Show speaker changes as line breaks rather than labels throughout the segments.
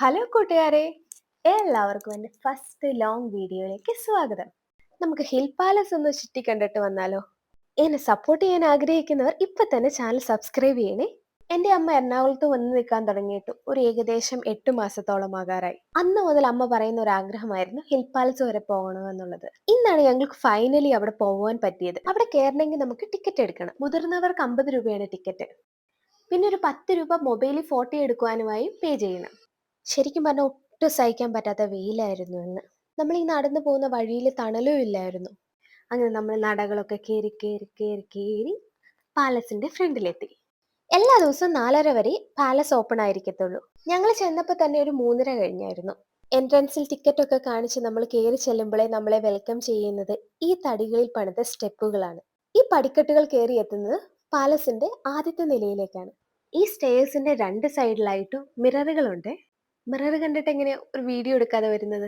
Hello കൂട്ടുകാരെ, എല്ലാവർക്കും എൻ്റെ ഫസ്റ്റ് ലോങ് വീഡിയോയിലേക്ക് സ്വാഗതം. നമുക്ക് ഹിൽ പാലസ് ഒന്ന് ചുറ്റി കണ്ടിട്ട് വന്നാലോ? എന്നെ സപ്പോർട്ട് ചെയ്യാൻ ആഗ്രഹിക്കുന്നവർ ഇപ്പൊ തന്നെ ചാനൽ സബ്സ്ക്രൈബ് ചെയ്യണേ. എൻ്റെ അമ്മ എറണാകുളത്ത് വന്ന് നിൽക്കാൻ തുടങ്ങിയിട്ട് ഒരു ഏകദേശം 8 മാസത്തോളം ആകാറായി. അന്ന് മുതൽ അമ്മ പറയുന്ന ഒരു ആഗ്രഹമായിരുന്നു ഹിൽ പാലസ് വരെ പോകണമെന്നുള്ളത്. ഇന്നാണ് ഞങ്ങൾക്ക് ഫൈനലി അവിടെ പോകാൻ പറ്റിയത്. അവിടെ കയറണമെങ്കിൽ നമുക്ക് ടിക്കറ്റ് എടുക്കണം. മുതിർന്നവർക്ക് 50 രൂപയാണ് ടിക്കറ്റ്. പിന്നെ ഒരു 10 രൂപ മൊബൈലിൽ ഫോട്ടോ എടുക്കുവാനുമായി പേ ചെയ്യണം. ശരിക്കും പറഞ്ഞാൽ ഒട്ടും സഹിക്കാൻ പറ്റാത്ത വെയിലായിരുന്നു ഇന്ന്. നമ്മൾ ഈ നടന്നു പോകുന്ന വഴിയിൽ തണലും ഇല്ലായിരുന്നു. അങ്ങനെ നമ്മൾ നടകളൊക്കെ കയറി കയറി കയറി കയറി പാലസിന്റെ ഫ്രണ്ടിലെത്തി. എല്ലാ ദിവസവും 4:30 വരെ പാലസ് ഓപ്പൺ ആയിരിക്കത്തുള്ളൂ. ഞങ്ങൾ ചെന്നപ്പോൾ തന്നെ ഒരു 3:30 കഴിഞ്ഞായിരുന്നു. എൻട്രൻസിൽ ടിക്കറ്റ് ഒക്കെ കാണിച്ച് നമ്മൾ കയറി ചെല്ലുമ്പോഴേ നമ്മളെ വെൽക്കം ചെയ്യുന്നത് ഈ തടികളിൽ പണിത സ്റ്റെപ്പുകളാണ്. ഈ പടിക്കെട്ടുകൾ കയറി എത്തുന്നത് പാലസിന്റെ ആദ്യത്തെ നിലയിലേക്കാണ്. ഈ സ്റ്റേഴ്സിന്റെ 2 സൈഡിലായിട്ടും മിററുകളുണ്ട്. മിറർ കണ്ടിട്ട് എങ്ങനെ ഒരു വീഡിയോ എടുക്കാതെ വരുന്നത്?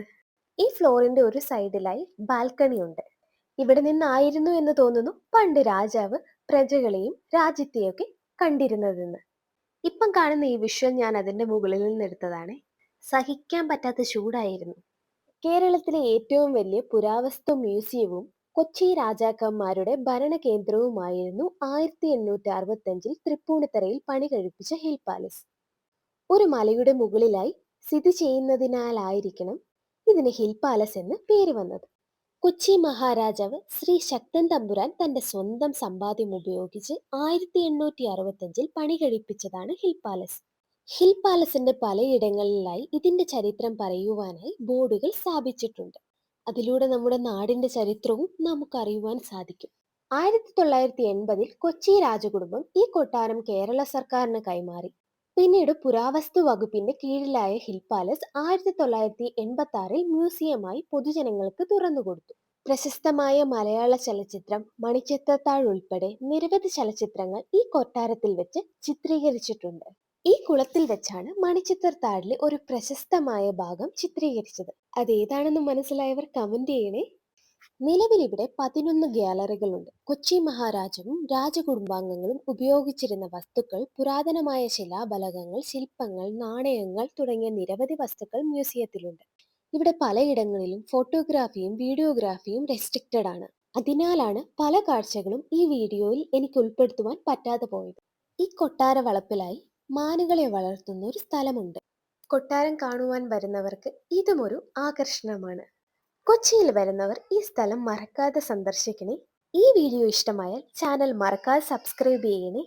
ഈ ഫ്ലോറിന്റെ ഒരു സൈഡിലായി ബാൽക്കണി ഉണ്ട്. ഇവിടെ നിന്നായിരുന്നു എന്ന് തോന്നുന്നു പണ്ട് രാജാവ് പ്രജകളെയും രാജ്യത്തെയൊക്കെ കണ്ടിരുന്നതെന്ന്. ഇപ്പം കാണുന്ന ഈ വിഷ്വൽ ഞാൻ അതിന്റെ മുകളിൽ നിന്ന് എടുത്തതാണ്. സഹിക്കാൻ പറ്റാത്ത ചൂടായിരുന്നു. കേരളത്തിലെ ഏറ്റവും വലിയ പുരാവസ്തു മ്യൂസിയവും കൊച്ചി രാജാക്കന്മാരുടെ ഭരണ കേന്ദ്രവുമായിരുന്നു 1865 തൃപ്പൂണിത്തറയിൽ പണി കഴിപ്പിച്ച ഹിൽ പാലസ്. ഒരു മലയുടെ മുകളിലായി സ്ഥിതി ചെയ്യുന്നതിനാലായിരിക്കണം ഇതിന് ഹിൽ പാലസ് എന്ന് പേര് വന്നത്. കൊച്ചി മഹാരാജാവ് ശ്രീ ശക്തൻ തമ്പുരാൻ തന്റെ സ്വന്തം സമ്പാദ്യം ഉപയോഗിച്ച് 1865 പണി കഴിപ്പിച്ചതാണ് ഹിൽ പാലസ്. ഹിൽ പാലസിന്റെ പലയിടങ്ങളിലായി ഇതിന്റെ ചരിത്രം പറയുവാനായി ബോർഡുകൾ സ്ഥാപിച്ചിട്ടുണ്ട്. അതിലൂടെ നമ്മുടെ നാടിന്റെ ചരിത്രവും നമുക്കറിയുവാൻ സാധിക്കും. 1980 കൊച്ചി രാജകുടുംബം ഈ കൊട്ടാരം കേരള സർക്കാരിന് കൈമാറി. പിന്നീട് പുരാവസ്തു വകുപ്പിന്റെ കീഴിലായ ഹിൽ പാലസ് 1986 മ്യൂസിയമായി പൊതുജനങ്ങൾക്ക് തുറന്നുകൊടുത്തു. പ്രശസ്തമായ മലയാള ചലച്ചിത്രം മണിച്ചിത്രത്താഴ് ഉൾപ്പെടെ നിരവധി ചലച്ചിത്രങ്ങൾ ഈ കൊട്ടാരത്തിൽ വെച്ച് ചിത്രീകരിച്ചിട്ടുണ്ട്. ഈ കുളത്തിൽ വെച്ചാണ് മണിച്ചിത്രത്താഴിലെ ഒരു പ്രശസ്തമായ ഭാഗം ചിത്രീകരിച്ചത്. അതേതാണെന്ന് മനസ്സിലായവർ കമന്റ് ചെയ്യണേ. നിലവിൽ ഇവിടെ 11 ഗ്യാലറികളുണ്ട്. കൊച്ചി മഹാരാജാവും രാജകുടുംബാംഗങ്ങളും ഉപയോഗിച്ചിരുന്ന വസ്തുക്കൾ, പുരാതനമായ ശിലാഫലകങ്ങൾ, ശില്പങ്ങൾ, നാണയങ്ങൾ തുടങ്ങിയ നിരവധി വസ്തുക്കൾ മ്യൂസിയത്തിലുണ്ട്. ഇവിടെ പലയിടങ്ങളിലും ഫോട്ടോഗ്രാഫിയും വീഡിയോഗ്രാഫിയും റെസ്ട്രിക്റ്റഡ് ആണ്. അതിനാലാണ് പല കാഴ്ചകളും ഈ വീഡിയോയിൽ എനിക്ക് ഉൾപ്പെടുത്തുവാൻ പറ്റാതെ പോയത്. ഈ കൊട്ടാര വളപ്പിലായി മാനുകളെ വളർത്തുന്ന ഒരു സ്ഥലമുണ്ട്. കൊട്ടാരം കാണുവാൻ വരുന്നവർക്ക് ഇതും ഒരു ആകർഷണമാണ്. കൊച്ചിയിൽ വരുന്നവർ ഈ സ്ഥലം മറക്കാതെ സന്ദർശിക്കണേ. ഈ വീഡിയോ ഇഷ്ടമായാൽ ചാനൽ മറക്കാതെ സബ്സ്ക്രൈബ് ചെയ്യണേ.